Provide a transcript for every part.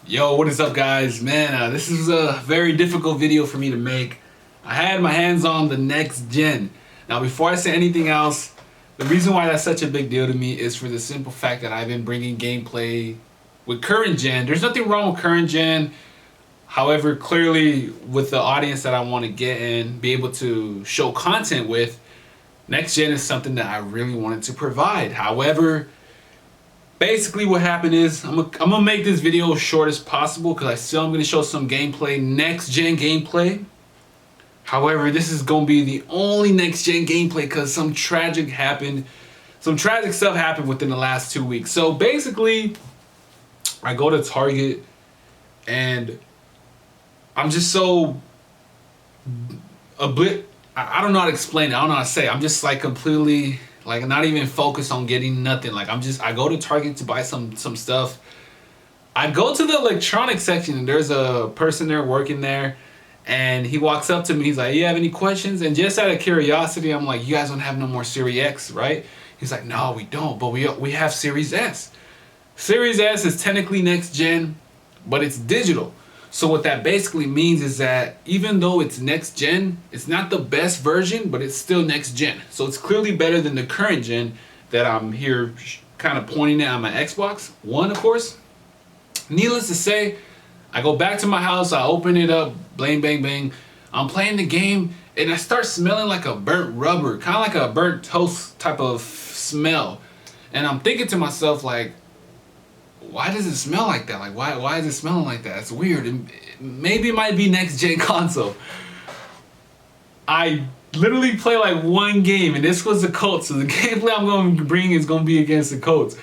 Yo, what is up, guys? Man, this is a very difficult video for me to make. I had my hands on the next gen. Now, before I say anything else, the reason why that's such a big deal to me is for the simple fact that I've been bringing gameplay with current gen. There's nothing wrong with current gen. However, clearly with the audience that I want to get and be able to show content with, next gen is something that I really wanted to provide. However, basically what happened is I'm gonna make this video as short as possible because I still am gonna show some gameplay, next gen gameplay. However, this is gonna be the only next gen gameplay because some tragic stuff happened within the last 2 weeks. So basically, I go to Target and I'm just so I don't know how to explain it. I don't know how to say it. I'm just like completely like not even focused on getting nothing. Like I go to Target to buy some stuff. I go to the electronics section and there's a person there working there and he walks up to me. He's like, "You have any questions?" And just out of curiosity, I'm like, "You guys don't have no more Series X, right?" He's like, "No, we don't, but we have Series S." Series S is technically next gen, but it's digital. So what that basically means is that even though it's next gen, it's not the best version, but it's still next gen. So it's clearly better than the current gen that I'm here kind of pointing at on my Xbox One, of course. Needless to say, I go back to my house, I open it up, bang, bang, bang. I'm playing the game and I start smelling like a burnt rubber, kind of like a burnt toast type of smell. And I'm thinking to myself like, why does it smell like that? Like, why is it smelling like that? It's weird. And maybe it might be next gen console. I literally play like one game, and this was the Colts. So the gameplay I'm going to bring is going to be against the Colts.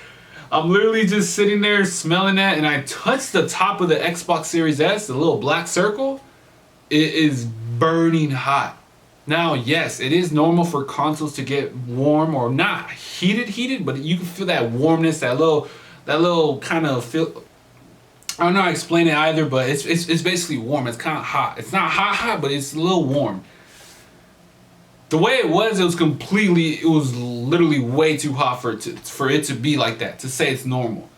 I'm literally just sitting there smelling that, and I touch the top of the Xbox Series S, the little black circle. It is burning hot. Now, yes, it is normal for consoles to get warm or not heated, but you can feel that warmness, that little kind of feel. I don't know how to explain it either, but it's basically warm. It's kind of hot. It's not hot, but it's a little warm. The way it was literally way too hot for it to be like that, to say it's normal.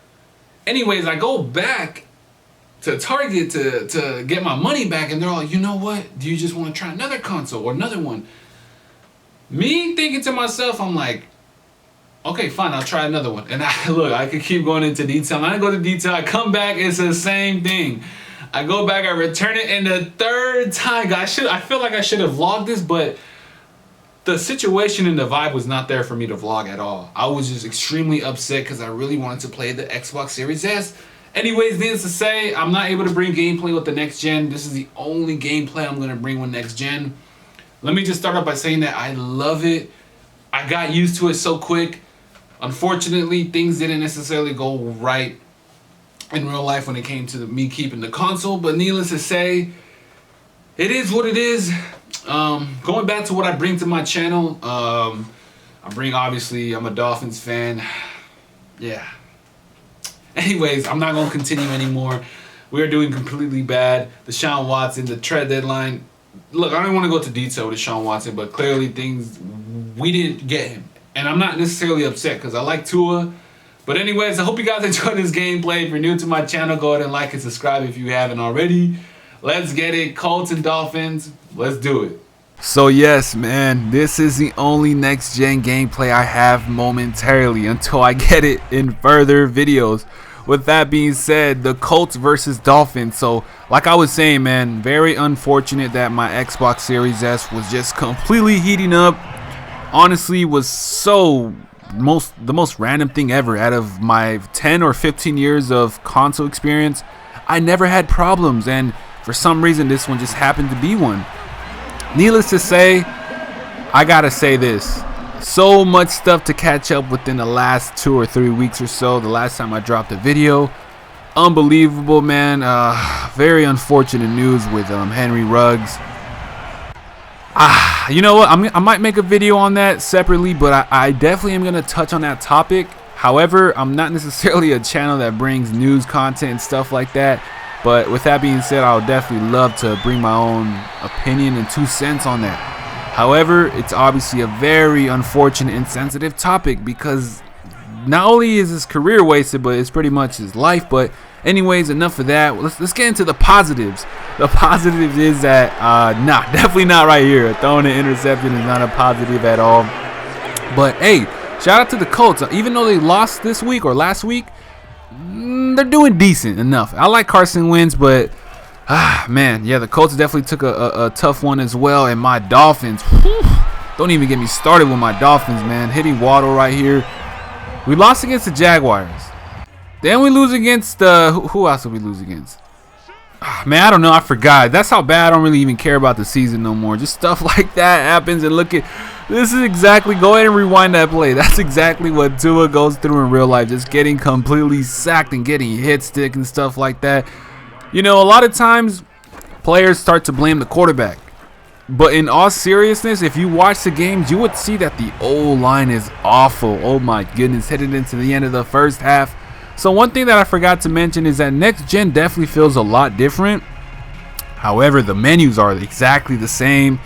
Anyways, I go back to Target to get my money back, and they're all, "You know what? Do you just want to try another console or another one?" Me thinking to myself, I'm like, okay, fine, I'll try another one. And I could keep going into detail. I go to detail, I come back, it's the same thing. I go back, I return it, and the third time, I feel like I should have vlogged this, but the situation and the vibe was not there for me to vlog at all. I was just extremely upset because I really wanted to play the Xbox Series S. Anyways, needless to say, I'm not able to bring gameplay with the next gen. This is the only gameplay I'm going to bring with next gen. Let me just start off by saying that I love it. I got used to it so quick. Unfortunately, things didn't necessarily go right in real life when it came to me keeping the console, but needless to say, it is what it is. Going back to what I bring to my channel, obviously, I'm a Dolphins fan. Yeah. Anyways, I'm not going to continue anymore. We are doing completely bad. Deshaun Watson, the trade deadline. Look, I don't want to go into detail with Deshaun Watson, but clearly we didn't get him. And I'm not necessarily upset because I like Tua. But anyways, I hope you guys enjoyed this gameplay. If you're new to my channel, go ahead and like and subscribe if you haven't already. Let's get it. Colts and Dolphins. Let's do it. So yes, man, this is the only next gen gameplay I have momentarily until I get it in further videos. With that being said, the Colts versus Dolphins. So like I was saying, man, very unfortunate that my Xbox Series S was just completely heating up. Honestly, was the most random thing ever. Out of my 10 or 15 years of console experience, I never had problems, and for some reason this one just happened to be one. Needless to say, I gotta say this, so much stuff to catch up within the last 2 or 3 weeks or so. The last time I dropped a video, unbelievable, man. Very unfortunate news with Henry Ruggs. You know what? I might make a video on that separately, but I definitely am going to touch on that topic. However, I'm not necessarily a channel that brings news content and stuff like that. But with that being said, I would definitely love to bring my own opinion and 2 cents on that. However, it's obviously a very unfortunate and sensitive topic because not only is his career wasted, but it's pretty much his life. But Anyways, enough of that. Let's get into the positives. The positive is that definitely not right here. Throwing an interception is not a positive at all. But hey, shout out to the Colts. Even though they lost this week or last week, they're doing decent enough. I like Carson Wentz, but man, yeah, the Colts definitely took a tough one as well. And my Dolphins, don't even get me started with my Dolphins, man. Hitting Waddle right here. We lost against the Jaguars. Then we lose against who else did we lose against? Man, I don't know. I forgot. That's how bad I don't really even care about the season no more. Just stuff like that happens, and look at this is exactly. Go ahead and rewind that play. That's exactly what Tua goes through in real life. Just getting completely sacked and getting hit stick and stuff like that. You know, a lot of times players start to blame the quarterback. But in all seriousness, if you watch the games, you would see that the O-line is awful. Oh my goodness, headed into the end of the first half. So one thing that I forgot to mention is that next gen definitely feels a lot different. However, the menus are exactly the same.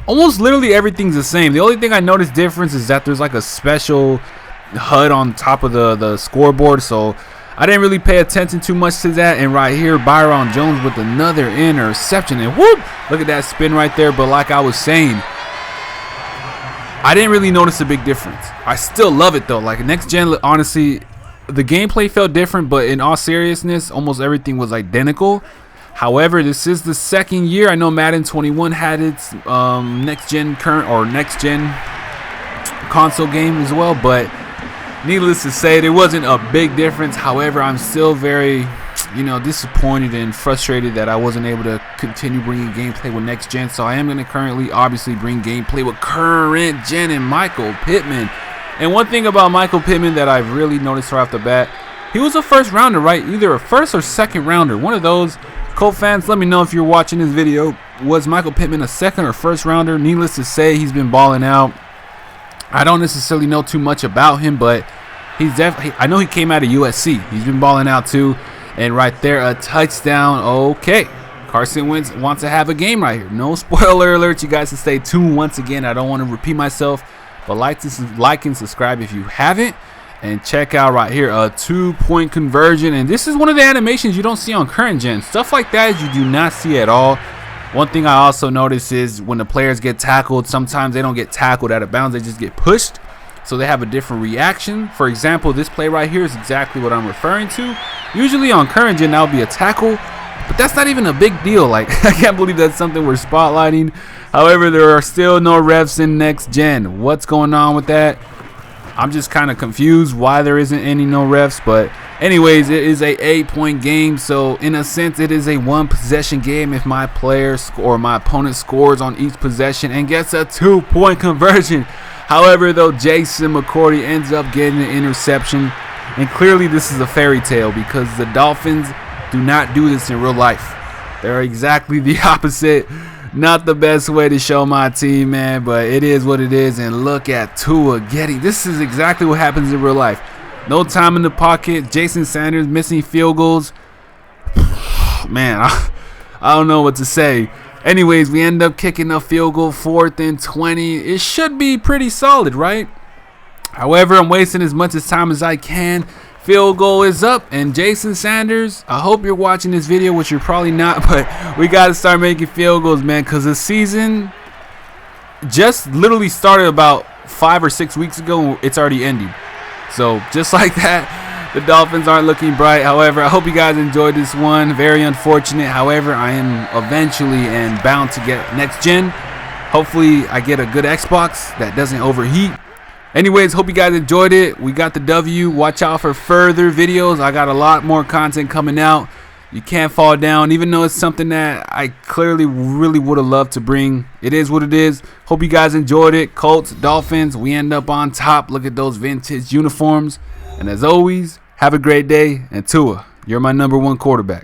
Almost literally everything's the same. The only thing I noticed difference is that there's like a special HUD on top of the scoreboard. So I didn't really pay attention too much to that. And right here, Byron Jones with another interception. And whoop, look at that spin right there. But like I was saying, I didn't really notice a big difference. I still love it though. Like next gen, honestly, the gameplay felt different, but in all seriousness, almost everything was identical. However, this is the second year. I know Madden 21 had its next gen console game as well, but needless to say, there wasn't a big difference. However, I'm still very, disappointed and frustrated that I wasn't able to continue bringing gameplay with next gen. So I am going to currently, obviously, bring gameplay with current gen and Michael Pittman. And one thing about Michael Pittman that I've really noticed right off the bat, he was a first rounder, right? Either a first or second rounder. One of those. Colt fans, let me know if you're watching this video. Was Michael Pittman a second or first rounder? Needless to say, he's been balling out. I don't necessarily know too much about him, but he's definitely, I know he came out of USC. He's been balling out too. And right there, a touchdown. Okay. Carson Wentz wants to have a game right here. No spoiler alert. You guys can stay tuned once again. I don't want to repeat myself. But like and subscribe if you haven't. And check out right here a 2-point conversion. And this is one of the animations you don't see on current gen. Stuff like that you do not see at all. One thing I also notice is when the players get tackled, sometimes they don't get tackled out of bounds. They just get pushed. So they have a different reaction. For example, this play right here is exactly what I'm referring to. Usually on current gen, that would be a tackle. But that's not even a big deal. Like, I can't believe that's something we're spotlighting. However, there are still no refs in next gen. What's going on with that? I'm just kind of confused why there isn't any no refs. But anyways, it is a 8-point game. So in a sense, it is a 1-possession game if my player or my opponent scores on each possession and gets a 2-point conversion. However, though, Jason McCourty ends up getting an interception. And clearly this is a fairy tale because the Dolphins do not do this in real life. They're exactly the opposite. Not the best way to show my team, man, but it is what it is. And look at Tua getting. This is exactly what happens in real life. No time in the pocket. Jason Sanders missing field goals. Man, I don't know what to say. Anyways, we end up kicking a field goal, 4th and 20. It should be pretty solid, right? However, I'm wasting as much time as I can. Field goal is up, and Jason Sanders, I hope you're watching this video, which you're probably not, but we got to start making field goals, man, because the season just literally started about 5 or 6 weeks ago, and it's already ending. So just like that, the Dolphins aren't looking bright. However, I hope you guys enjoyed this one. Very unfortunate. However, I am eventually and bound to get next gen. Hopefully, I get a good Xbox that doesn't overheat. Anyways, hope you guys enjoyed it. We got the W. Watch out for further videos. I got a lot more content coming out. You can't fall down, even though it's something that I clearly really would have loved to bring. It is what it is. Hope you guys enjoyed it. Colts, Dolphins, we end up on top. Look at those vintage uniforms. And as always, have a great day. And Tua, you're my #1 quarterback.